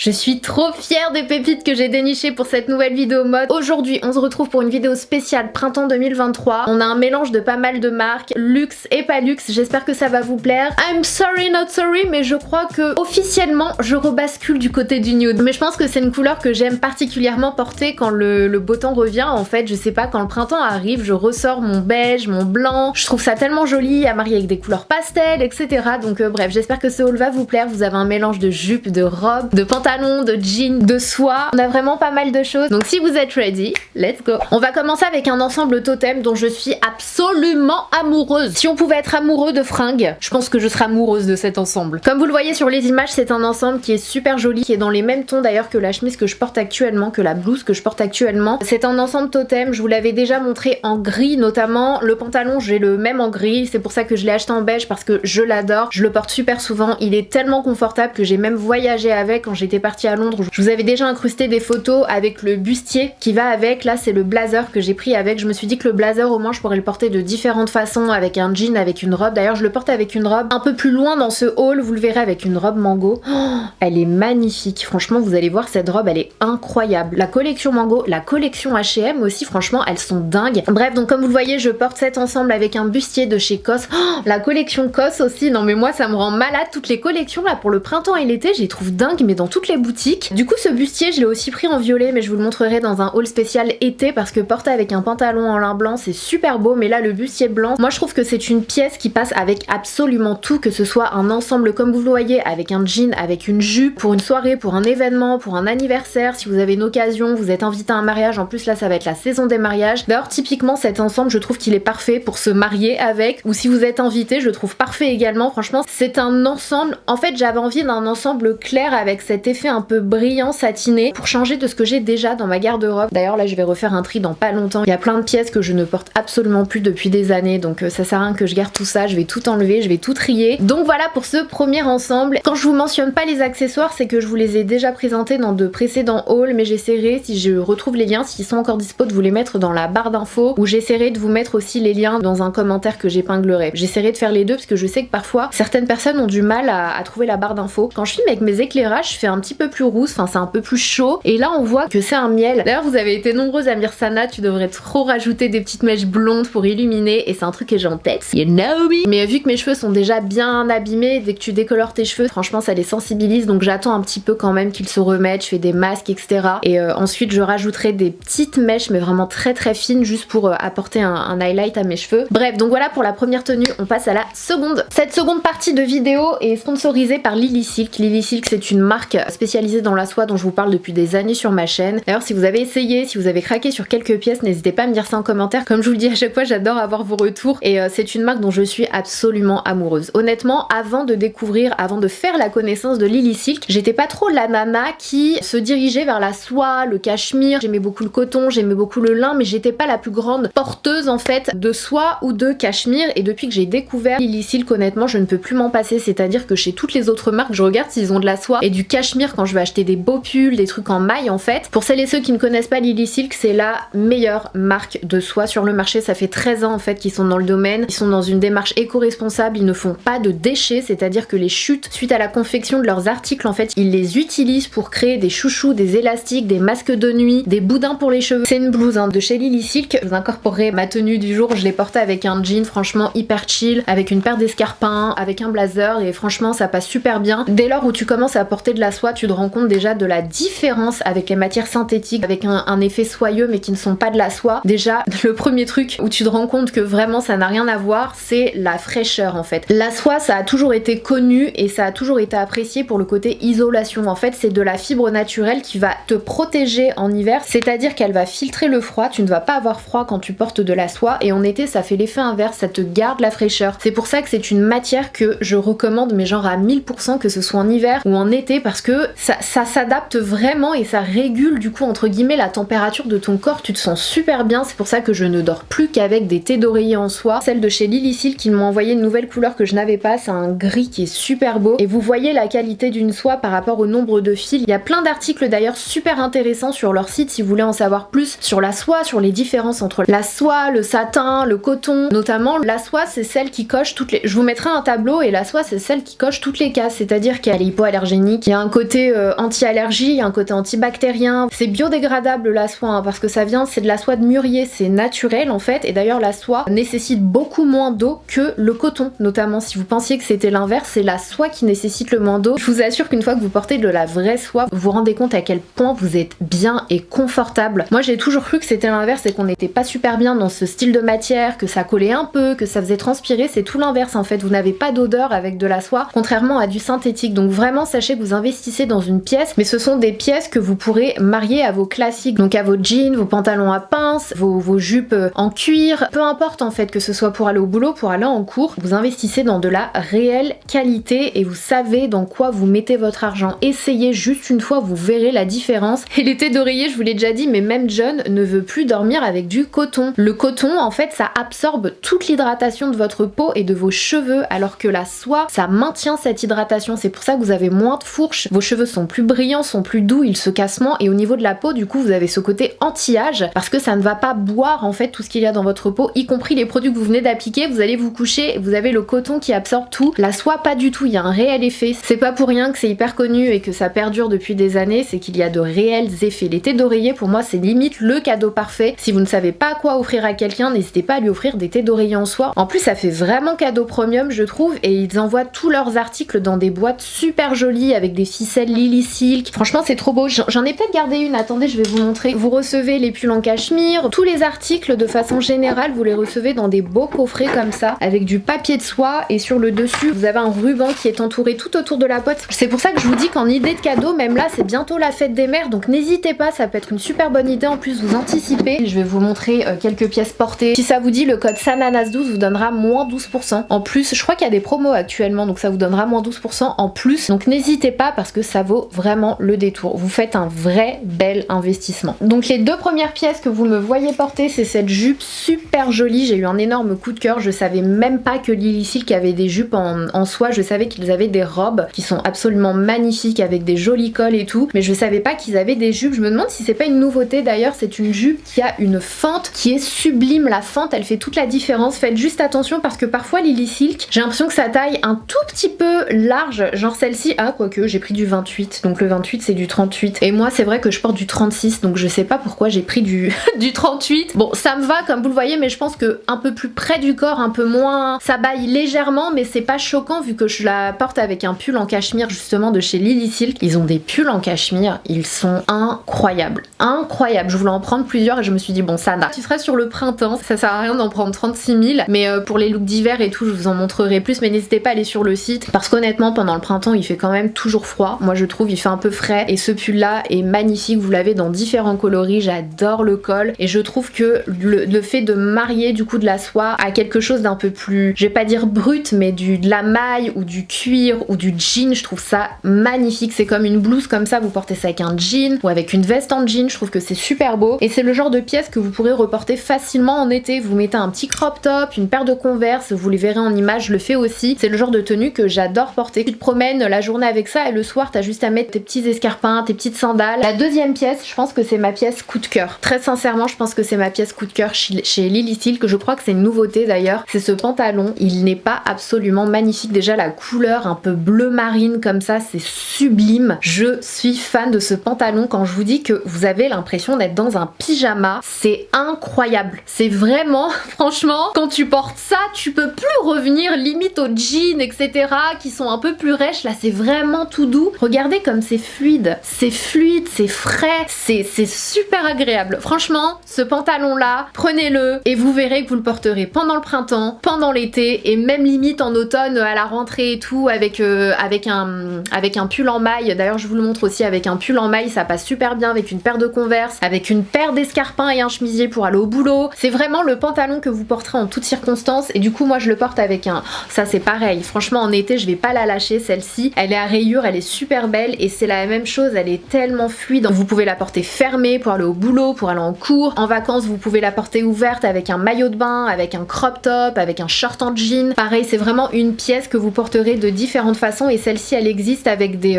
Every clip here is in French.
Je suis trop fière des pépites que j'ai dénichées pour cette nouvelle vidéo mode. Aujourd'hui, on se retrouve pour une vidéo spéciale printemps 2023. On a un mélange de pas mal de marques, luxe et pas luxe. J'espère que ça va vous plaire. I'm sorry not sorry, mais je crois que officiellement, je rebascule du côté du nude. Mais je pense que c'est une couleur que j'aime particulièrement porter quand le beau temps revient. En fait, je sais pas, quand le printemps arrive, je ressors mon beige, mon blanc. Je trouve ça tellement joli à marier avec des couleurs pastel, etc. Donc bref, j'espère que ce haul va vous plaire. Vous avez un mélange de jupes, de robes, de pantalons, de jeans, de soie. On a vraiment pas mal de choses. Donc si vous êtes ready, let's go. On va commencer avec un ensemble totem dont je suis absolument amoureuse. Si on pouvait être amoureux de fringues, je pense que je serais amoureuse de cet ensemble. Comme vous le voyez sur les images, c'est un ensemble qui est super joli, qui est dans les mêmes tons d'ailleurs que la chemise que je porte actuellement, que la blouse que je porte actuellement. C'est un ensemble totem, je vous l'avais déjà montré en gris notamment. Le pantalon, j'ai le même en gris, c'est pour ça que je l'ai acheté en beige parce que je l'adore. Je le porte super souvent, il est tellement confortable que j'ai même voyagé avec quand j'étais partie à Londres. Je vous avais déjà incrusté des photos avec le bustier qui va avec. Là, c'est le blazer que j'ai pris avec. Je me suis dit que le blazer, au moins, je pourrais le porter de différentes façons, avec un jean, avec une robe. D'ailleurs, je le porte avec une robe. Un peu plus loin dans ce haul, vous le verrez avec une robe mango. Oh, elle est magnifique. Franchement, vous allez voir, cette robe, elle est incroyable. La collection mango, la collection H&M aussi, franchement, elles sont dingues. Bref, donc comme vous le voyez, je porte cet ensemble avec un bustier de chez COS. Oh, la collection COS aussi. Non mais moi, ça me rend malade. Toutes les collections là pour le printemps et l'été, je les trouve dingues, mais dans toutes les boutiques. Du coup, ce bustier, je l'ai aussi pris en violet, mais je vous le montrerai dans un haul spécial été parce que porter avec un pantalon en lin blanc, c'est super beau. Mais là, le bustier blanc, moi je trouve que c'est une pièce qui passe avec absolument tout, que ce soit un ensemble comme vous le voyez, avec un jean, avec une jupe, pour une soirée, pour un événement, pour un anniversaire, si vous avez une occasion, vous êtes invité à un mariage. En plus là, ça va être la saison des mariages. D'ailleurs, typiquement, cet ensemble, je trouve qu'il est parfait pour se marier avec, ou si vous êtes invité, je trouve parfait également. Franchement, c'est un ensemble. En fait, j'avais envie d'un ensemble clair avec cet effet un peu brillant, satiné, pour changer de ce que j'ai déjà dans ma garde-robe. D'ailleurs, là, je vais refaire un tri dans pas longtemps. Il y a plein de pièces que je ne porte absolument plus depuis des années, donc ça sert à rien que je garde tout ça. Je vais tout enlever, je vais tout trier. Donc voilà pour ce premier ensemble. Quand je vous mentionne pas les accessoires, c'est que je vous les ai déjà présentés dans de précédents hauls, mais j'essaierai, si je retrouve les liens, s'ils sont encore dispo, de vous les mettre dans la barre d'infos, ou j'essaierai de vous mettre aussi les liens dans un commentaire que j'épinglerai. J'essaierai de faire les deux parce que je sais que parfois certaines personnes ont du mal à trouver la barre d'infos. Quand je filme avec mes éclairages, je fais un petit peu plus rousse, enfin c'est un peu plus chaud, et là on voit que c'est un miel. D'ailleurs, vous avez été nombreuses à me dire, Sana, tu devrais trop rajouter des petites mèches blondes pour illuminer, et c'est un truc que j'ai en tête, you know me. Mais vu que mes cheveux sont déjà bien abîmés, dès que tu décolores tes cheveux, franchement ça les sensibilise, donc j'attends un petit peu quand même qu'ils se remettent. Je fais des masques, etc. Et ensuite je rajouterai des petites mèches, mais vraiment très très fines, juste pour apporter un highlight à mes cheveux. Bref, donc voilà pour la première tenue. On passe à la seconde. Cette seconde partie de vidéo est sponsorisée par Lily Silk. Lily Silk, c'est une marque spécialisée dans la soie dont je vous parle depuis des années sur ma chaîne. D'ailleurs, si vous avez essayé, si vous avez craqué sur quelques pièces, n'hésitez pas à me dire ça en commentaire. Comme je vous le dis à chaque fois, j'adore avoir vos retours, et c'est une marque dont je suis absolument amoureuse. Honnêtement, avant de faire la connaissance de Lily Silk, j'étais pas trop la nana qui se dirigeait vers la soie, le cachemire. J'aimais beaucoup le coton, j'aimais beaucoup le lin, mais j'étais pas la plus grande porteuse en fait de soie ou de cachemire. Et depuis que j'ai découvert Lily Silk, honnêtement, je ne peux plus m'en passer. C'est-à-dire que chez toutes les autres marques, je regarde s'ils ont de la soie et du cachemire quand je vais acheter des beaux pulls, des trucs en maille en fait. Pour celles et ceux qui ne connaissent pas Lily Silk, c'est la meilleure marque de soie sur le marché. Ça fait 13 ans en fait qu'ils sont dans le domaine. Ils sont dans une démarche éco-responsable, ils ne font pas de déchets, c'est-à-dire que les chutes suite à la confection de leurs articles, en fait, ils les utilisent pour créer des chouchous, des élastiques, des masques de nuit, des boudins pour les cheveux. C'est une blouse de chez Lily Silk. Je vous incorporerai ma tenue du jour. Je l'ai portée avec un jean franchement hyper chill, avec une paire d'escarpins, avec un blazer, et franchement ça passe super bien. Dès lors où tu commences à porter de la soie, tu te rends compte déjà de la différence avec les matières synthétiques, avec un effet soyeux mais qui ne sont pas de la soie. Déjà, le premier truc où tu te rends compte que vraiment ça n'a rien à voir, c'est la fraîcheur en fait. La soie, ça a toujours été connu et ça a toujours été apprécié pour le côté isolation. En fait, c'est de la fibre naturelle qui va te protéger en hiver, c'est-à-dire qu'elle va filtrer le froid. Tu ne vas pas avoir froid quand tu portes de la soie, et en été ça fait l'effet inverse, ça te garde la fraîcheur. C'est pour ça que c'est une matière que je recommande, mais genre à 1000%, que ce soit en hiver ou en été, parce que ça s'adapte vraiment et ça régule du coup entre guillemets la température de ton corps. Tu te sens super bien. C'est pour ça que je ne dors plus qu'avec des thés d'oreiller en soie. Celle de chez Lily Silk, qui m'ont envoyé une nouvelle couleur que je n'avais pas, c'est un gris qui est super beau, et vous voyez la qualité d'une soie par rapport au nombre de fils. Il y a plein d'articles d'ailleurs super intéressants sur leur site si vous voulez en savoir plus sur la soie, sur les différences entre la soie, le satin, le coton. Notamment la soie, c'est celle qui coche toutes les... Je vous mettrai un tableau, et la soie c'est celle qui coche toutes les cases, c'est-à-dire qu'elle est hypoallergénique, il y a un côté côté anti-allergie, il y a un côté antibactérien. C'est biodégradable la soie hein, parce que ça vient, c'est de la soie de mûrier, c'est naturel en fait. Et d'ailleurs la soie nécessite beaucoup moins d'eau que le coton, notamment si vous pensiez que c'était l'inverse, c'est la soie qui nécessite le moins d'eau. Je vous assure qu'une fois que vous portez de la vraie soie, vous vous rendez compte à quel point vous êtes bien et confortable. Moi j'ai toujours cru que c'était l'inverse et qu'on n'était pas super bien dans ce style de matière, que ça collait un peu, que ça faisait transpirer. C'est tout l'inverse en fait, vous n'avez pas d'odeur avec de la soie, contrairement à du synthétique. Donc vraiment sachez que vous investissez dans une pièce, mais ce sont des pièces que vous pourrez marier à vos classiques, donc à vos jeans, vos pantalons à pince, vos jupes en cuir, peu importe en fait, que ce soit pour aller au boulot, pour aller en cours, vous investissez dans de la réelle qualité et vous savez dans quoi vous mettez votre argent. Essayez juste une fois, vous verrez la différence. Et l'été d'oreiller, je vous l'ai déjà dit, mais même John ne veut plus dormir avec du coton. Le coton en fait ça absorbe toute l'hydratation de votre peau et de vos cheveux, alors que la soie ça maintient cette hydratation. C'est pour ça que vous avez moins de fourches, vos cheveux sont plus brillants, sont plus doux, ils se cassent moins, et au niveau de la peau du coup vous avez ce côté anti-âge parce que ça ne va pas boire en fait tout ce qu'il y a dans votre peau, y compris les produits que vous venez d'appliquer. Vous allez vous coucher, vous avez le coton qui absorbe tout, la soie pas du tout, il y a un réel effet. C'est pas pour rien que c'est hyper connu et que ça perdure depuis des années, c'est qu'il y a de réels effets. L'été d'oreiller pour moi c'est limite le cadeau parfait. Si vous ne savez pas quoi offrir à quelqu'un, n'hésitez pas à lui offrir des thés d'oreiller en soie. En plus ça fait vraiment cadeau premium je trouve, et ils envoient tous leurs articles dans des boîtes super jolies avec des ficelles Lily Silk. Franchement c'est trop beau, j'en ai peut-être gardé une, attendez je vais vous montrer. Vous recevez les pulls en cachemire, tous les articles de façon générale vous les recevez dans des beaux coffrets comme ça avec du papier de soie, et sur le dessus vous avez un ruban qui est entouré tout autour de la boîte. C'est pour ça que je vous dis qu'en idée de cadeau, même là c'est bientôt la fête des mères, donc n'hésitez pas, ça peut être une super bonne idée. En plus vous anticipez. Je vais vous montrer quelques pièces portées. Si ça vous dit, le code SANANAS12 vous donnera moins 12%. En plus je crois qu'il y a des promos actuellement, donc ça vous donnera moins 12% en plus, donc n'hésitez pas parce que ça vaut vraiment le détour. Vous faites un vrai bel investissement. Donc les deux premières pièces que vous me voyez porter, c'est cette jupe super jolie. J'ai eu un énorme coup de cœur, je savais même pas que Lily Silk avait des jupes en soie, je savais qu'ils avaient des robes qui sont absolument magnifiques avec des jolis cols et tout, mais je savais pas qu'ils avaient des jupes. Je me demande si c'est pas une nouveauté d'ailleurs. C'est une jupe qui a une fente qui est sublime, la fente elle fait toute la différence. Faites juste attention parce que parfois Lily Silk, j'ai l'impression que ça taille un tout petit peu large, genre celle-ci, ah quoique j'ai pris du 28, donc le 28 c'est du 38, et moi c'est vrai que je porte du 36, donc je sais pas pourquoi j'ai pris du 38. Bon ça me va comme vous le voyez, mais je pense que un peu plus près du corps, un peu moins, ça baille légèrement, mais c'est pas choquant vu que je la porte avec un pull en cachemire justement de chez Lily Silk. Ils ont des pulls en cachemire, ils sont incroyables, incroyables. Je voulais en prendre plusieurs et je me suis dit bon ça tu seras sur le printemps, ça sert à rien d'en prendre 36 000, mais pour les looks d'hiver et tout je vous en montrerai plus, mais n'hésitez pas à aller sur le site parce qu'honnêtement pendant le printemps il fait quand même toujours froid. Moi je trouve il fait un peu frais, et ce pull là est magnifique, vous l'avez dans différents coloris, j'adore le col, et je trouve que le fait de marier du coup de la soie à quelque chose d'un peu plus, je vais pas dire brut, mais de la maille ou du cuir ou du jean, je trouve ça magnifique. C'est comme une blouse comme ça, vous portez ça avec un jean ou avec une veste en jean, je trouve que c'est super beau, et c'est le genre de pièce que vous pourrez reporter facilement en été. Vous mettez un petit crop top, une paire de Converse, vous les verrez en image, je le fais aussi. C'est le genre de tenue que j'adore porter. Tu te promènes la journée avec ça et le soir t'as juste à mettre tes petits escarpins, tes petites sandales. La deuxième pièce, je pense que c'est ma pièce coup de cœur. Très sincèrement, je pense que c'est ma pièce coup de cœur chez Lily Silk. Je crois que c'est une nouveauté d'ailleurs. C'est ce pantalon. Il n'est pas absolument magnifique. Déjà la couleur un peu bleu marine comme ça, c'est sublime. Je suis fan de ce pantalon. Quand je vous dis que vous avez l'impression d'être dans un pyjama, c'est incroyable. C'est vraiment, franchement, quand tu portes ça, tu peux plus revenir limite aux jeans, etc. qui sont un peu plus rêches. Là, c'est vraiment tout doux. Regardez comme c'est fluide, c'est frais, c'est super agréable. Franchement, ce pantalon-là, prenez-le et vous verrez que vous le porterez pendant le printemps, pendant l'été, et même limite en automne à la rentrée et tout, avec un pull en maille. D'ailleurs, je vous le montre aussi avec un pull en maille, ça passe super bien avec une paire de Converse, avec une paire d'escarpins et un chemisier pour aller au boulot. C'est vraiment le pantalon que vous porterez en toutes circonstances, et du coup moi je le porte avec un... Ça c'est pareil, franchement en été je vais pas la lâcher celle-ci. Elle est à rayures, elle est super belle, et c'est la même chose, elle est tellement fluide. Vous pouvez la porter fermée pour aller au boulot, pour aller en cours. En vacances vous pouvez la porter ouverte avec un maillot de bain, avec un crop top, avec un short en jean. Pareil, c'est vraiment une pièce que vous porterez de différentes façons, et celle-ci elle existe avec des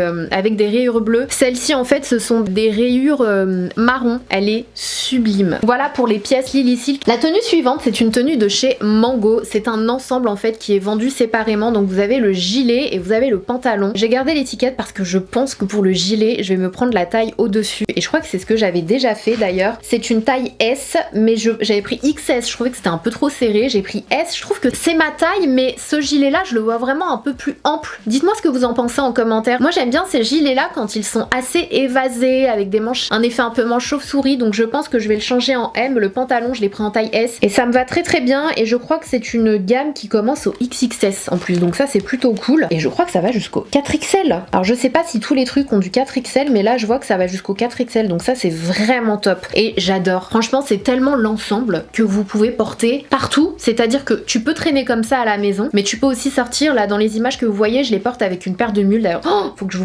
rayures bleues. Celle-ci en fait ce sont des rayures marron, elle est sublime. Voilà pour les pièces Lily Silk. La tenue suivante c'est une tenue de chez Mango, c'est un ensemble en fait qui est vendu séparément, donc vous avez le gilet et vous avez le pantalon. J'ai gardé l'étiquette parce que que je pense que pour le gilet, je vais me prendre la taille au-dessus. Et je crois que c'est ce que j'avais déjà fait d'ailleurs. C'est une taille S, mais j'avais pris XS. Je trouvais que c'était un peu trop serré. J'ai pris S. Je trouve que c'est ma taille, mais ce gilet-là, je le vois vraiment un peu plus ample. Dites-moi ce que vous en pensez en commentaire. Moi, j'aime bien ces gilets-là quand ils sont assez évasés, avec des manches, un effet un peu manche chauve-souris. Donc je pense que je vais le changer en M. Le pantalon, je l'ai pris en taille S. Et ça me va très très bien. Et je crois que c'est une gamme qui commence au XXS en plus. Donc ça, c'est plutôt cool. Et je crois que ça va jusqu'au 4XL. Alors je sais pas si tous les trucs ont du 4XL, mais là je vois que ça va jusqu'au 4XL, donc ça c'est vraiment top. Et j'adore. Franchement, c'est tellement l'ensemble que vous pouvez porter partout. C'est-à-dire que tu peux traîner comme ça à la maison, mais tu peux aussi sortir. Là dans les images que vous voyez, je les porte avec une paire de mules d'ailleurs.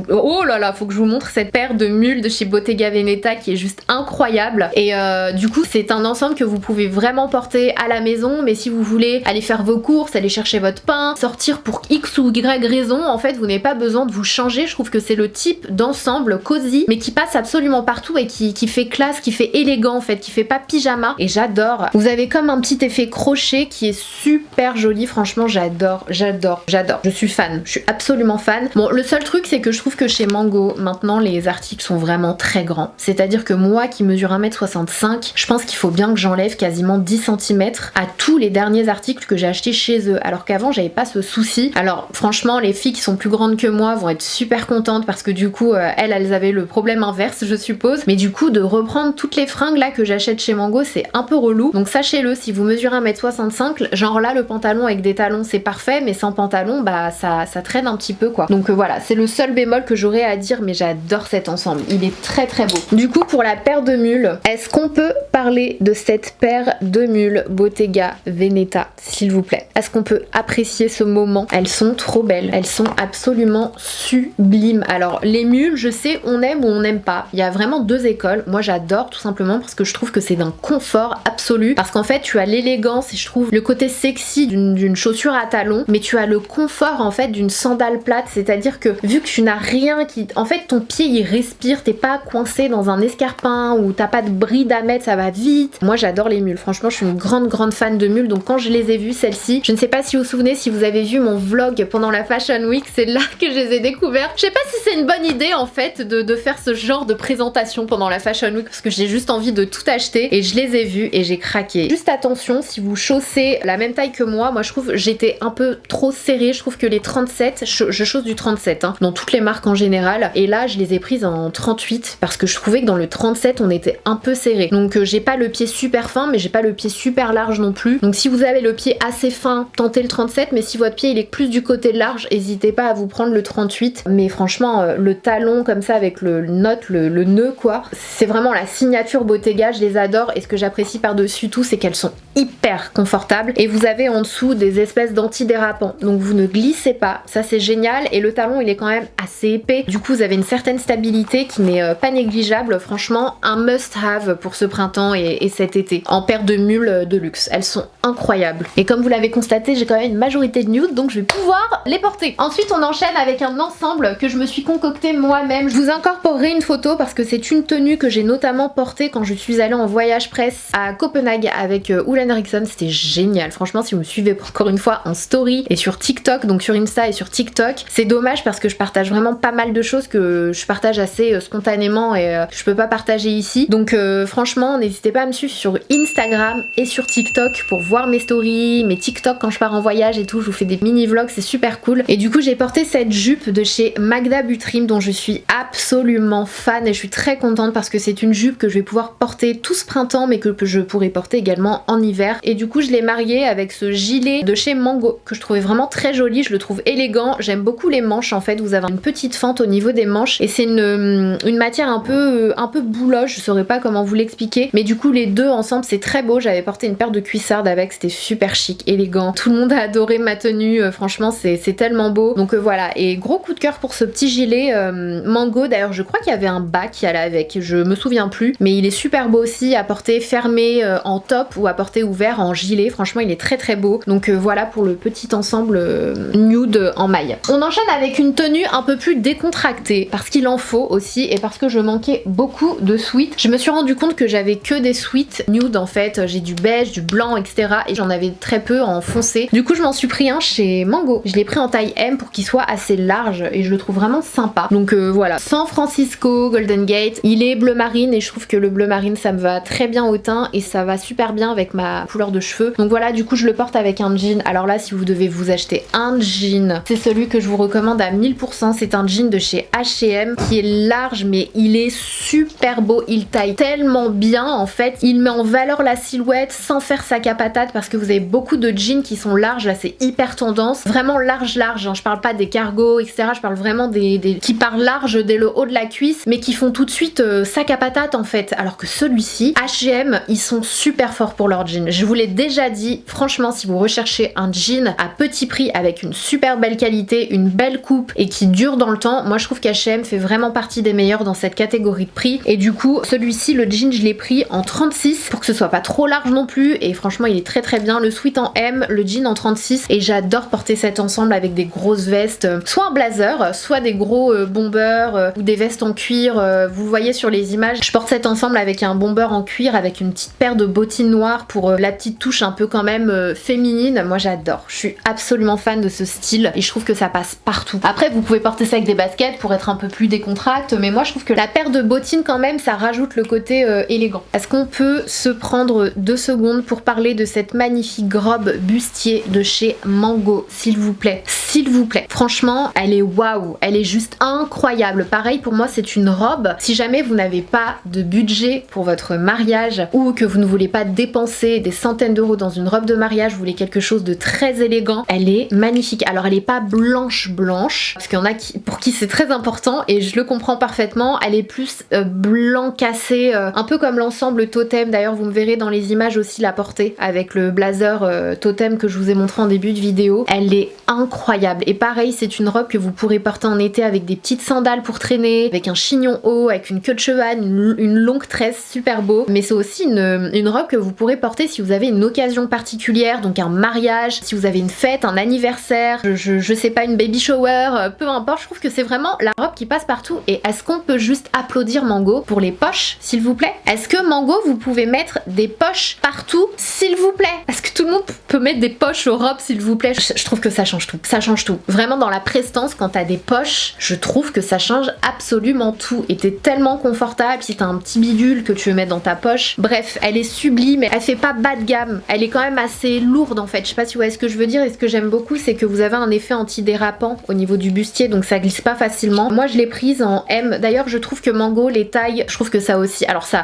Oh là là, faut que je vous montre cette paire de mules de chez Bottega Veneta qui est juste incroyable. Et du coup c'est un ensemble que vous pouvez vraiment porter à la maison, mais si vous voulez aller faire vos courses, aller chercher votre pain, sortir pour X ou Y raison, en fait vous n'avez pas besoin de vous changer. Je trouve que c'est le type d'ensemble cosy mais qui passe absolument partout et qui fait classe, qui fait élégant en fait, qui fait pas pyjama, et j'adore. Vous avez comme un petit effet crochet qui est super joli, franchement j'adore, j'adore, j'adore. Je suis fan, je suis absolument fan. Bon, le seul truc c'est que je trouve que chez Mango maintenant les articles sont vraiment très grands, c'est à dire que moi qui mesure 1m65, je pense qu'il faut bien que j'enlève quasiment 10 cm à tous les derniers articles que j'ai achetés chez eux, alors qu'avant j'avais pas ce souci. Alors franchement les filles qui sont plus grandes que moi vont être super contentes parce que du coup elles avaient le problème inverse je suppose, mais du coup de reprendre toutes les fringues là que j'achète chez Mango c'est un peu relou. Donc sachez-le, si vous mesurez 1m65, genre là le pantalon avec des talons c'est parfait, mais sans pantalon bah ça traîne un petit peu quoi. Donc voilà, c'est le seul bémol que j'aurais à dire, mais j'adore cet ensemble, il est très très beau. Du coup pour la paire de mules, est-ce qu'on peut parler de cette paire de mules Bottega Veneta s'il vous plaît? Est-ce qu'on peut apprécier ce moment? Elles sont trop belles, elles sont absolument sublimes. Alors les mules, je sais on aime ou on n'aime pas, il y a vraiment deux écoles. Moi j'adore tout simplement parce que je trouve que c'est d'un confort absolu, parce qu'en fait tu as l'élégance et je trouve le côté sexy d'une chaussure à talons, mais tu as le confort en fait d'une sandale plate, c'est-à-dire que vu que tu n'as rien qui... En fait ton pied il respire, t'es pas coincé dans un escarpin ou t'as pas de bride à mettre, ça va vite. Moi j'adore les mules, franchement je suis une grande fan de mules, donc quand je les ai vues celles-ci, je ne sais pas si vous vous souvenez, si vous avez vu mon vlog pendant la Fashion Week, c'est là que je les ai découvertes. Je sais pas si c'est une bonne idée en fait de faire ce genre de présentation pendant la Fashion Week parce que j'ai juste envie de tout acheter et je les ai vues et j'ai craqué. Juste attention, si vous chaussez la même taille que moi je trouve j'étais un peu trop serrée, je trouve que les 37, je chausse du 37 hein, dans toutes les marques en général, et là je les ai prises en 38 parce que je trouvais que dans le 37 on était un peu serré. Donc j'ai pas le pied super fin mais j'ai pas le pied super large non plus, donc si vous avez le pied assez fin, tentez le 37, mais si votre pied il est plus du côté large, n'hésitez pas à vous prendre le 38. Mais franchement le talon comme ça avec le nœud quoi, c'est vraiment la signature Bottega, je les adore, et ce que j'apprécie par dessus tout c'est qu'elles sont hyper confortables et vous avez en dessous des espèces d'antidérapants, donc vous ne glissez pas, ça c'est génial, et le talon il est quand même assez épais, du coup vous avez une certaine stabilité qui n'est pas négligeable. Franchement un must have pour ce printemps et cet été en paire de mules de luxe, elles sont incroyables, et comme vous l'avez constaté j'ai quand même une majorité de nude donc je vais pouvoir les porter. Ensuite on enchaîne avec un ensemble que je me suis concocté moi-même. Je vous incorporerai une photo parce que c'est une tenue que j'ai notamment portée quand je suis allée en voyage presse à Copenhague avec Ulan Eriksson, c'était génial. Franchement si vous me suivez encore une fois en story et sur TikTok, donc sur Insta et sur TikTok, c'est dommage parce que je partage vraiment pas mal de choses que je partage assez spontanément et que je peux pas partager ici. Donc franchement n'hésitez pas à me suivre sur Instagram et sur TikTok pour voir mes stories, mes TikTok quand je pars en voyage et tout, je vous fais des mini vlogs, c'est super cool. Et du coup j'ai porté cette jupe de chez Magda Butrym dont je suis absolument fan et je suis très contente parce que c'est une jupe que je vais pouvoir porter tout ce printemps mais que je pourrais porter également en hiver. Et du coup je l'ai mariée avec ce gilet de chez Mango que je trouvais vraiment très joli, je le trouve élégant, j'aime beaucoup les manches en fait, vous avez une petite fente au niveau des manches et c'est une matière un peu bouloche, je saurais pas comment vous l'expliquer, mais du coup les deux ensemble c'est très beau. J'avais porté une paire de cuissardes avec, c'était super chic, élégant, tout le monde a adoré ma tenue, franchement c'est tellement beau. Donc voilà, et gros coup de cœur pour ce petit gilet Mango. D'ailleurs je crois qu'il y avait un bas qui allait avec, je me souviens plus, mais il est super beau aussi à porter fermé en top ou à porter ouvert en gilet, franchement il est très beau. Donc voilà pour le petit ensemble nude en maille. On enchaîne avec une tenue un peu plus décontractée parce qu'il en faut aussi et parce que je manquais beaucoup de sweat. Je me suis rendu compte que j'avais que des suites nude en fait. J'ai du beige, du blanc, etc. Et j'en avais très peu en foncé. Du coup je m'en suis pris un chez Mango. Je l'ai pris en taille M pour qu'il soit assez large et je le trouve vraiment sympa. Donc voilà, San Francisco Golden Gate. Il est bleu marine et je trouve que le bleu marine ça me va très bien au teint et ça va super bien avec ma couleur de cheveux. Donc voilà, du coup je le porte avec un jean. Alors là si vous devez vous acheter un jean, c'est celui que je vous recommande à 1000%. C'est un jean de chez H&M qui est large mais il est super beau. Il taille tellement bien en fait. Il met en valeur la silhouette sans faire sac à patate parce que vous avez beaucoup de jeans qui sont larges. Là c'est hyper tendance. Vraiment large hein. Je parle pas des cargos etc. Je parle vraiment des qui partent large dès le haut de la cuisse mais qui font tout de suite sac à patate en fait. Alors que celui-ci, H&M, ils sont super forts pour leurs jeans. Je vous l'ai déjà dit, franchement si vous recherchez un jean à petit prix avec une super belle qualité, une belle coupe et qui dure dans le temps, moi je trouve qu'H&M fait vraiment partie des meilleurs dans cette catégorie de prix. Et du coup celui-ci, le jean je l'ai pris en 36 pour que ce soit pas trop large non plus et franchement il est très très bien. Le sweat en M, le jean en 36 et j'adore porter cet ensemble avec des grosses vestes, soit un blazer, soit des gros bombers ou des vestes en cuir. Vous voyez sur les images, je porte cet ensemble avec un bomber en cuir avec une petite paire de bottines noires pour la petite touche un peu quand même féminine. Moi j'adore, je suis absolument fan de ce style et je trouve que ça passe partout. Après vous pouvez porter ça avec des baskets pour être un peu plus décontracte mais moi je trouve que la paire de bottines quand même ça rajoute le côté élégant. Est-ce qu'on peut se prendre 2 secondes pour parler de cette magnifique robe bustier de chez Mango s'il vous plaît? S'il vous plaît. Franchement elle est waouh, elle est juste incroyable. Pareil pour moi c'est une robe, si jamais vous n'avez pas de budget pour votre mariage ou que vous ne voulez pas dépenser des centaines d'euros dans une robe de mariage, vous voulez quelque chose de très élégant, elle est magnifique. Alors elle est pas blanche parce qu'il y en a pour qui c'est très important et je le comprends parfaitement. Elle est plus blanc cassé, un peu comme l'ensemble Totem. D'ailleurs vous me verrez dans les images aussi la porter avec le blazer Totem que je vous ai montré en début de vidéo. Elle est incroyable et pareil c'est une robe que vous pourrez porter en été avec des petites sandales pour traîner, avec un chignon haut, avec une queue de cheval, une longue tresse, super beau. Mais c'est aussi une robe que vous pourrez porter si vous avez une occasion particulière, donc un mariage, si vous avez une fête, un anniversaire, je sais pas, une baby shower, peu importe. Je trouve que c'est vraiment la robe qui passe partout. Et est-ce qu'on peut juste applaudir Mango pour les poches s'il vous plaît? Est-ce que Mango vous pouvez mettre des poches partout s'il vous plaît? Est-ce que tout le monde peut mettre des poches aux robes s'il vous plaît? Je trouve que ça change tout, ça change tout. Vraiment dans la prestance quand t'as des poches, je trouve que ça change absolument tout et t'es tellement confortable si t'as un petit bidule que tu veux mettre dans ta poche. Bref, elle est sublime, elle fait pas bas de gamme, elle est quand même assez lourde en fait. Je sais pas si vous voyez ce que je veux dire et ce que j'aime beaucoup c'est que vous avez un effet antidérapant au niveau du bustier donc ça glisse pas facilement. Moi je l'ai prise en M. D'ailleurs je trouve que Mango les tailles, je trouve que ça aussi, alors ça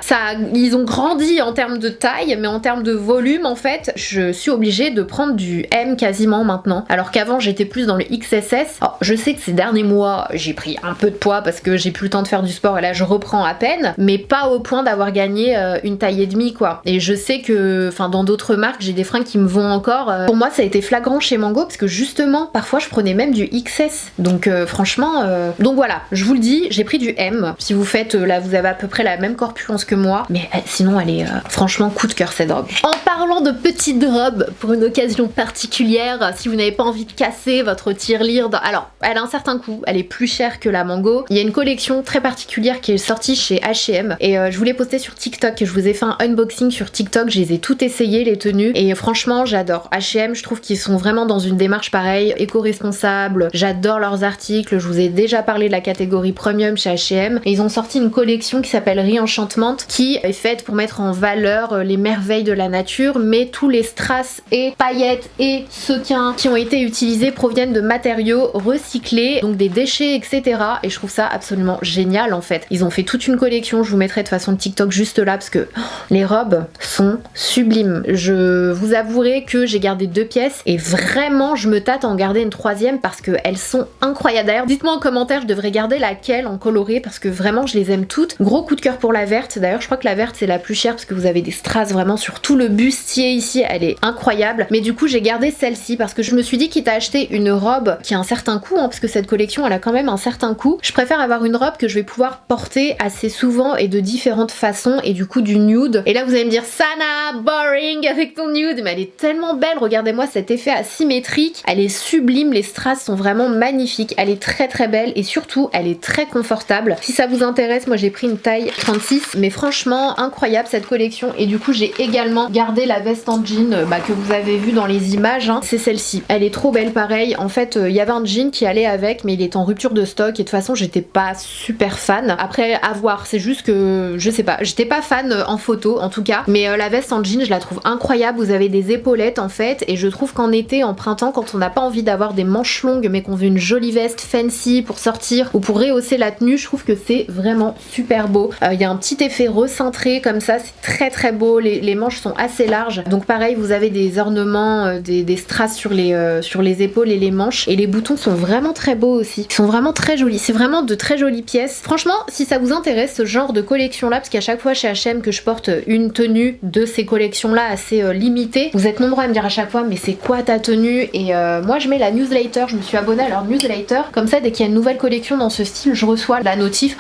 ils ont grandi en termes de taille mais en termes de volume en fait je suis obligée de prendre du M quasiment maintenant alors qu'avant j'étais plus dans le XSS. Alors, je sais que ces derniers mois j'ai pris un peu de poids parce que j'ai plus le temps de faire du sport et là je reprends à peine mais pas au point d'avoir gagné une taille et demie quoi. Et je sais que enfin dans d'autres marques j'ai des fringues qui me vont encore. Pour moi ça a été flagrant chez Mango parce que justement parfois je prenais même du XS donc franchement donc voilà je vous le dis j'ai pris du M. Si vous faites là vous avez à peu près la même corpulence que moi mais sinon elle est franchement coup de cœur cette robe. En parlant de petites robes pour une occasion particulière, si vous n'avez pas envie de casser votre tirelire, alors elle a un certain coût, elle est plus chère que la Mango. Il y a une collection très particulière qui est sortie chez H&M et je vous l'ai postée sur TikTok et je vous ai fait un unboxing sur TikTok, je les ai toutes essayées les tenues et franchement j'adore. H&M je trouve qu'ils sont vraiment dans une démarche pareille, éco-responsable, j'adore leurs articles, je vous ai déjà parlé de la catégorie premium chez H&M et ils ont sorti une collection qui s'appelle Re-Enchantment qui est faite pour mettre en valeur les merveilles de la nature mais tous les strass et paillettes et sequins qui ont été utilisés proviennent de matériaux recyclés donc des déchets etc et je trouve ça absolument génial en fait. Ils ont fait toute une collection, je vous mettrai de façon le TikTok juste là parce que les robes sont sublimes. Je vous avouerai que j'ai gardé 2 pièces et vraiment je me tâte à en garder une 3e parce qu'elles sont incroyables. D'ailleurs dites-moi en commentaire je devrais garder laquelle en coloré parce que vraiment je les aime toutes. Gros coup de cœur pour la verte, d'ailleurs je crois que la verte c'est la plus chère parce que vous avez des strass vraiment sur tout le bustier ici, elle est incroyable mais du coup j'ai gardé celle-ci parce que je me suis dit quitte à acheter une robe qui a un certain coût parce que cette collection elle a quand même un certain coût, je préfère avoir une robe que je vais pouvoir porter assez souvent et de différentes façons et du coup du nude. Et là vous allez me dire Sana boring avec ton nude mais elle est tellement belle, regardez-moi cet effet asymétrique, elle est sublime, les strass sont vraiment magnifiques, elle est très très belle et surtout elle est très confortable. Si ça vous intéresse moi j'ai pris une taille 36 mais franchement vraiment incroyable cette collection. Et du coup j'ai également gardé la veste en jean que vous avez vu dans les images, hein. C'est celle-ci, elle est trop belle. Pareil, en fait il y avait un jean qui allait avec, mais il est en rupture de stock et de toute façon j'étais pas super fan. Après à voir, c'est juste que je sais pas, j'étais pas fan en photo en tout cas, mais la veste en jean je la trouve incroyable. Vous avez des épaulettes en fait, et je trouve qu'en été, en printemps, quand on n'a pas envie d'avoir des manches longues mais qu'on veut une jolie veste fancy pour sortir ou pour rehausser la tenue, je trouve que c'est vraiment super beau. Il y a un petit effet recintré comme ça, c'est très beau. Les manches sont assez larges, donc pareil vous avez des ornements, des strass sur les épaules et les manches, et les boutons sont vraiment très beaux aussi, ils sont vraiment très jolis. C'est vraiment de très jolies pièces. Franchement, si ça vous intéresse ce genre de collection là, parce qu'à chaque fois chez H&M que je porte une tenue de ces collections là assez limitée, vous êtes nombreux à me dire à chaque fois mais c'est quoi ta tenue, et moi je mets la newsletter, je me suis abonnée à leur newsletter, comme ça dès qu'il y a une nouvelle collection dans ce style je reçois la notif.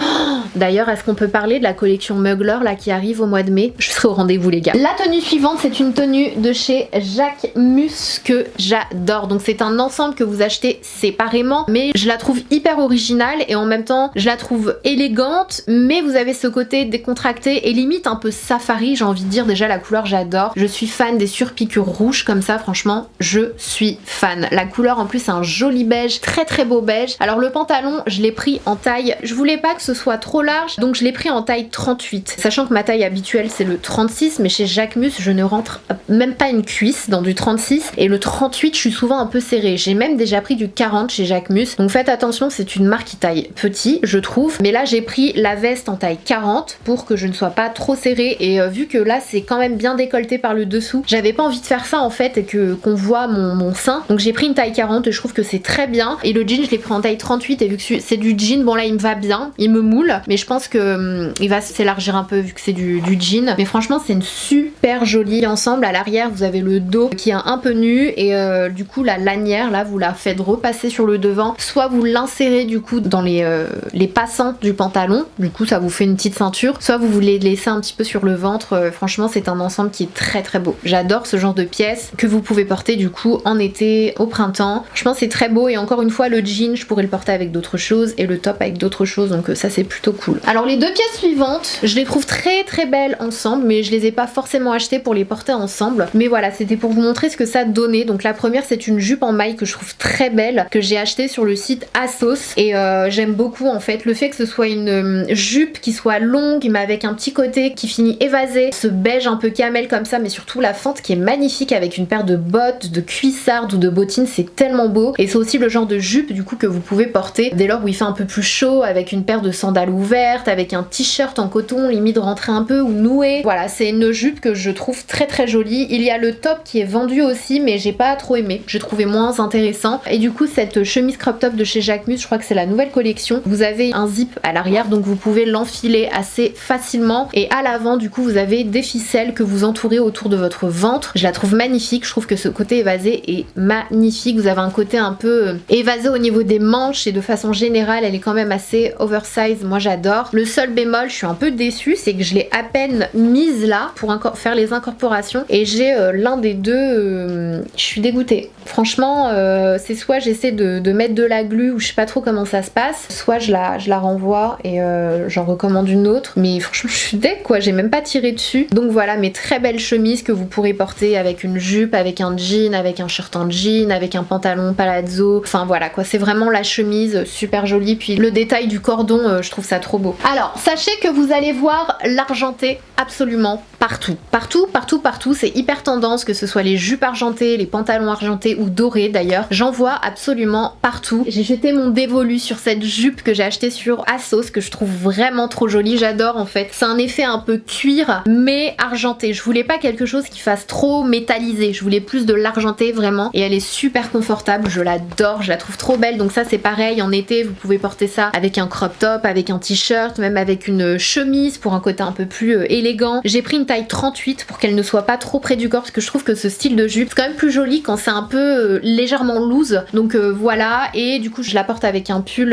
D'ailleurs est-ce qu'on peut parler de la collection Mugler là qui arrive au mois de mai? Je serai au rendez-vous les gars. La tenue suivante c'est une tenue de chez Jacquemus que j'adore. Donc c'est un ensemble que vous achetez séparément, mais je la trouve hyper originale et en même temps je la trouve élégante, mais vous avez ce côté décontracté et limite un peu safari, j'ai envie de dire. Déjà la couleur j'adore, je suis fan des surpiqûres rouges comme ça, franchement je suis fan. La couleur en plus c'est un joli beige, très beau beige. Alors le pantalon je l'ai pris en taille, je voulais pas que ce soit trop large donc je l'ai pris en taille 38, sachant que ma taille habituelle c'est le 36, mais chez Jacquemus je ne rentre même pas une cuisse dans du 36, et le 38 je suis souvent un peu serrée. J'ai même déjà pris du 40 chez Jacquemus, donc faites attention, c'est une marque qui taille petit je trouve, mais là j'ai pris la veste en taille 40 pour que je ne sois pas trop serrée, et vu que là c'est quand même bien décolleté par le dessous, j'avais pas envie de faire ça en fait et qu'on voit mon sein, donc j'ai pris une taille 40 et je trouve que c'est très bien. Et le jean je l'ai pris en taille 38, et vu que c'est du jean, bon là il me va bien, il me moule, mais je pense que il va s'élargir un peu vu que c'est du jean, mais franchement c'est une super jolie ensemble. À l'arrière vous avez le dos qui est un peu nu, et du coup la lanière là vous la faites repasser sur le devant, soit vous l'insérez du coup dans les passants du pantalon, du coup ça vous fait une petite ceinture, soit vous voulez laisser un petit peu sur le ventre. Franchement c'est un ensemble qui est très beau. J'adore ce genre de pièces que vous pouvez porter du coup en été, au printemps. Je pense c'est très beau, et encore une fois le jean je pourrais le porter avec d'autres choses et le top avec d'autres choses, donc ça c'est plutôt cool. Alors les deux pièces suivantes je les trouve très belles ensemble, mais je les ai pas forcément achetées pour les porter ensemble, mais voilà c'était pour vous montrer ce que ça donnait. Donc la première c'est une jupe en maille que je trouve très belle, que j'ai achetée sur le site ASOS, et j'aime beaucoup en fait le fait que ce soit une jupe qui soit longue mais avec un petit côté qui finit évasé, ce beige un peu camel comme ça, mais surtout la fente qui est magnifique avec une paire de bottes, de cuissardes ou de bottines, c'est tellement beau. Et c'est aussi le genre de jupe du coup que vous pouvez porter dès lors où il fait un peu plus chaud, avec une paire de sandales ouvertes, avec un t-shirt en coton limite rentré un peu ou noué. Voilà, c'est une jupe que je trouve très jolie. Il y a le top qui est vendu aussi, mais j'ai pas trop aimé, j'ai trouvé moins intéressant. Et du coup cette chemise crop top de chez Jacquemus, je crois que c'est la nouvelle collection, vous avez un zip à l'arrière donc vous pouvez l'enfiler assez facilement, et à l'avant du coup vous avez des ficelles que vous entourez autour de votre ventre. Je la trouve magnifique, je trouve que ce côté évasé est magnifique. Vous avez un côté un peu évasé au niveau des manches, et de façon générale elle est quand même assez oversize, moi j'adore. Le seul bémol, je suis un peu déçue, c'est que je l'ai à peine mise là pour faire les incorporations, et j'ai l'un des deux, je suis dégoûtée. Franchement c'est soit j'essaie de mettre de la glu, ou je sais pas trop comment ça se passe, soit je la renvoie et j'en recommande une autre, mais franchement je suis deg quoi, j'ai même pas tiré dessus. Donc voilà, mes très belles chemises que vous pourrez porter avec une jupe, avec un jean, avec un shirt en jean, avec un pantalon palazzo, enfin voilà quoi, c'est vraiment la chemise super jolie. Puis le détail du cordon, je trouve ça trop beau. Alors sachez que vous allez voir l'argenté absolument partout, c'est hyper tendance, que ce soit les jupes argentées, les pantalons argentés ou dorés d'ailleurs, j'en vois absolument partout. J'ai jeté mon dévolu sur cette jupe que j'ai achetée sur ASOS, que je trouve vraiment trop jolie, j'adore en fait. C'est un effet un peu cuir mais argenté, je voulais pas quelque chose qui fasse trop métallisé, je voulais plus de l'argenté vraiment, et elle est super confortable, je l'adore, je la trouve trop belle. Donc ça c'est pareil, en été vous pouvez porter ça avec un crop top, avec un t-shirt, même avec une chemise pour un côté un peu plus élégant. J'ai pris une taille 38 pour qu'elle ne soit pas trop près du corps, parce que je trouve que ce style de jupe c'est quand même plus joli quand c'est un peu légèrement loose. Donc voilà, et du coup je la porte avec un pull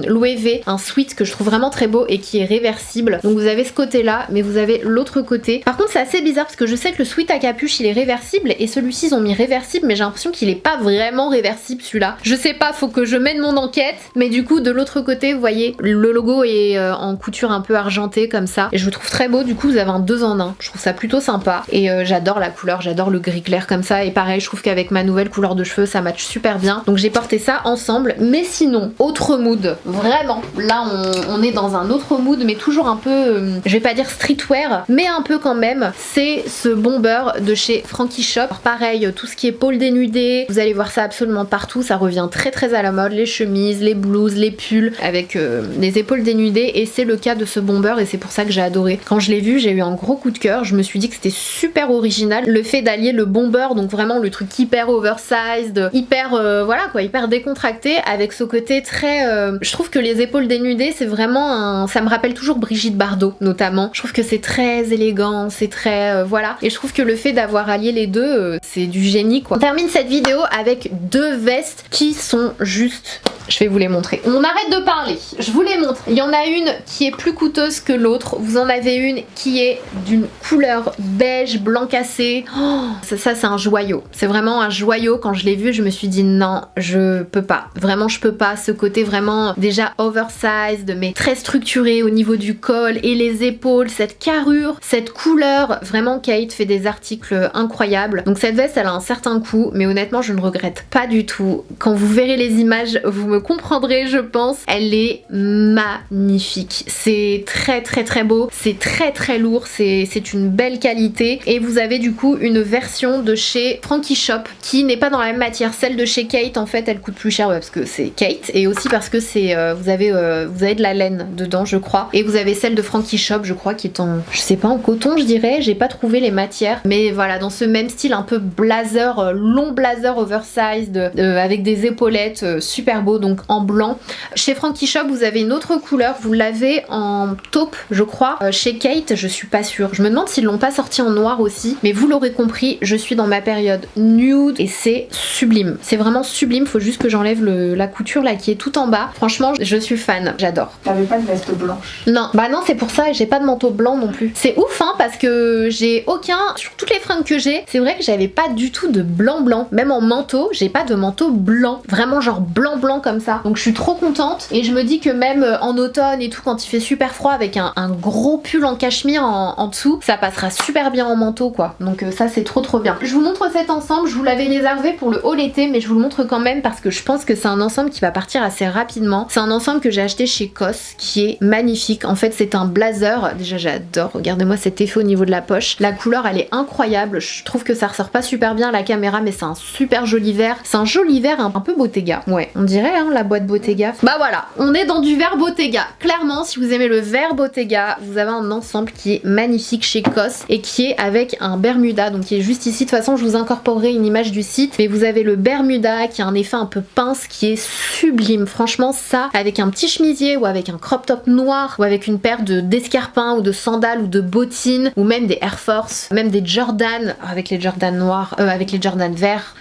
Loewe, un sweat que je trouve vraiment très beau et qui est réversible. Donc vous avez ce côté là, mais vous avez l'autre côté. Par contre c'est assez bizarre parce que je sais que le sweat à capuche il est réversible et celui-ci ils ont mis réversible, mais j'ai l'impression qu'il est pas vraiment réversible celui-là. Je sais pas, faut que je mène mon enquête, mais du coup de l'autre côté vous voyez le logo est en couture un peu argentée comme ça et je le trouve très beau. Du coup vous avez un 2 en 1, je trouve ça plutôt sympa et j'adore la couleur, j'adore le gris clair comme ça, et pareil je trouve qu'avec ma nouvelle couleur de cheveux ça match super bien, donc j'ai porté ça ensemble. Mais sinon autre mood, vraiment là on est dans un autre mood, mais toujours un peu je vais pas dire streetwear, mais un peu quand même. C'est ce bomber de chez Frankie Shop. Alors pareil, tout ce qui est pôle dénudé, vous allez voir ça absolument partout, ça revient très à la mode, les chemises, les blouses, les pulls avec des épaules dénudées, et c'est le cas de ce bomber et c'est pour ça que j'ai adoré. Quand je l'ai vu j'ai eu un gros coup de cœur, je me suis dit que c'était super original le fait d'allier le bomber, donc vraiment le truc hyper oversized, hyper voilà quoi, hyper décontracté, avec ce côté très je trouve que les épaules dénudées c'est vraiment un... ça me rappelle toujours Brigitte Bardot notamment, je trouve que c'est très élégant, c'est très voilà, et je trouve que le fait d'avoir allié les deux c'est du génie quoi. On termine cette vidéo avec deux vestes qui sont juste... je vais vous les montrer. On arrête de parler, je vous les montre. Il y en a une qui est plus coûteuse que l'autre. Vous en avez une qui est d'une couleur beige blanc cassé. Oh, ça c'est un joyau. C'est vraiment un joyau. Quand je l'ai vu, je me suis dit non, je peux pas. Vraiment, je peux pas. Ce côté vraiment déjà oversized, mais très structuré au niveau du col et les épaules. Cette carrure, cette couleur. Vraiment, Kate fait des articles incroyables. Donc cette veste, elle a un certain coût, mais honnêtement, je ne regrette pas du tout. Quand vous verrez les images, vous me comprendrez, je pense. Elle est magnifique. C'est très beau. C'est très lourd. C'est une belle qualité. Et vous avez du coup une version de chez Frankie Shop qui n'est pas dans la même matière. Celle de chez Kate, en fait, elle coûte plus cher parce que c'est Kate, et aussi parce que c'est vous avez de la laine dedans, je crois. Et vous avez celle de Frankie Shop, je crois, qui est en, je sais pas, en coton, je dirais. J'ai pas trouvé les matières, mais voilà, dans ce même style un peu blazer, long blazer oversized avec des épaulettes, super beau, donc en blanc. Chez Frankie Shop, vous avez une autre couleur, vous l'avez en taupe, je crois. Chez Kate, je suis pas sûre. Je me demande s'ils l'ont pas sorti en noir aussi, mais vous l'aurez compris, je suis dans ma période nude et c'est sublime. C'est vraiment sublime, faut juste que j'enlève la couture là qui est tout en bas. Franchement, je suis fan, j'adore. T'avais pas de veste blanche? Non, bah non, c'est pour ça, j'ai pas de manteau blanc non plus. C'est ouf hein, parce que j'ai aucun, sur toutes les fringues que j'ai, c'est vrai que j'avais pas du tout de blanc. Même en manteau, j'ai pas de manteau blanc. Vraiment genre blanc comme ça. Donc je suis trop contente, et je me dis que même en automne et tout, quand il fait super froid avec un gros pull en cachemire en dessous, ça passera super bien en manteau quoi. Donc ça c'est trop bien. Je vous montre cet ensemble, je vous l'avais réservé pour le haul été, mais je vous le montre quand même parce que je pense que c'est un ensemble qui va partir assez rapidement. C'est un ensemble que j'ai acheté chez COS qui est magnifique. En fait c'est un blazer, déjà j'adore, regardez-moi cet effet au niveau de la poche. La couleur elle est incroyable, je trouve que ça ressort pas super bien à la caméra, mais c'est un super joli vert. C'est un joli vert un peu Bottega, ouais, on dirait hein, la boîte Bottega. Bah voilà, on est dans du vert Bottega. Clairement, si vous aimez le vert Bottega, vous avez un ensemble qui est magnifique chez COS et qui est avec un Bermuda, donc qui est juste ici. De toute façon, je vous incorporerai une image du site, mais vous avez le Bermuda qui a un effet un peu pince qui est sublime. Franchement, ça, avec un petit chemisier ou avec un crop top noir ou avec une paire d'escarpins ou de sandales ou de bottines ou même des Air Force, même des Jordan avec les Jordan noirs, avec les Jordan verts.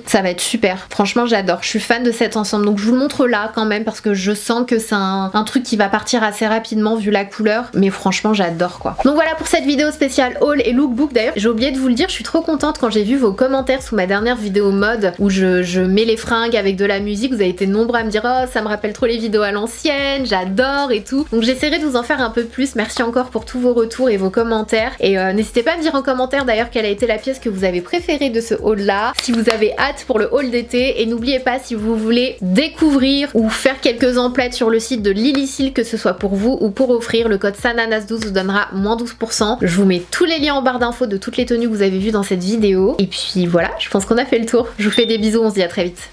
Ça va être super, franchement j'adore, je suis fan de cet ensemble, donc je vous le montre là quand même parce que je sens que c'est un truc qui va partir assez rapidement vu la couleur, mais franchement j'adore quoi. Donc voilà pour cette vidéo spéciale haul et lookbook. D'ailleurs j'ai oublié de vous le dire, je suis trop contente quand j'ai vu vos commentaires sous ma dernière vidéo mode où je mets les fringues avec de la musique, vous avez été nombreux à me dire oh ça me rappelle trop les vidéos à l'ancienne, j'adore et tout, donc j'essaierai de vous en faire un peu plus. Merci encore pour tous vos retours et vos commentaires, et n'hésitez pas à me dire en commentaire d'ailleurs quelle a été la pièce que vous avez préférée de ce haul là, si vous avez hâte pour le haul d'été, et n'oubliez pas, si vous voulez découvrir ou faire quelques emplettes sur le site de Lilysilk, que ce soit pour vous ou pour offrir, le code SANANAS12 vous donnera moins 12%. Je vous mets tous les liens en barre d'infos de toutes les tenues que vous avez vues dans cette vidéo, et puis voilà, je pense qu'on a fait le tour. Je vous fais des bisous, on se dit à très vite.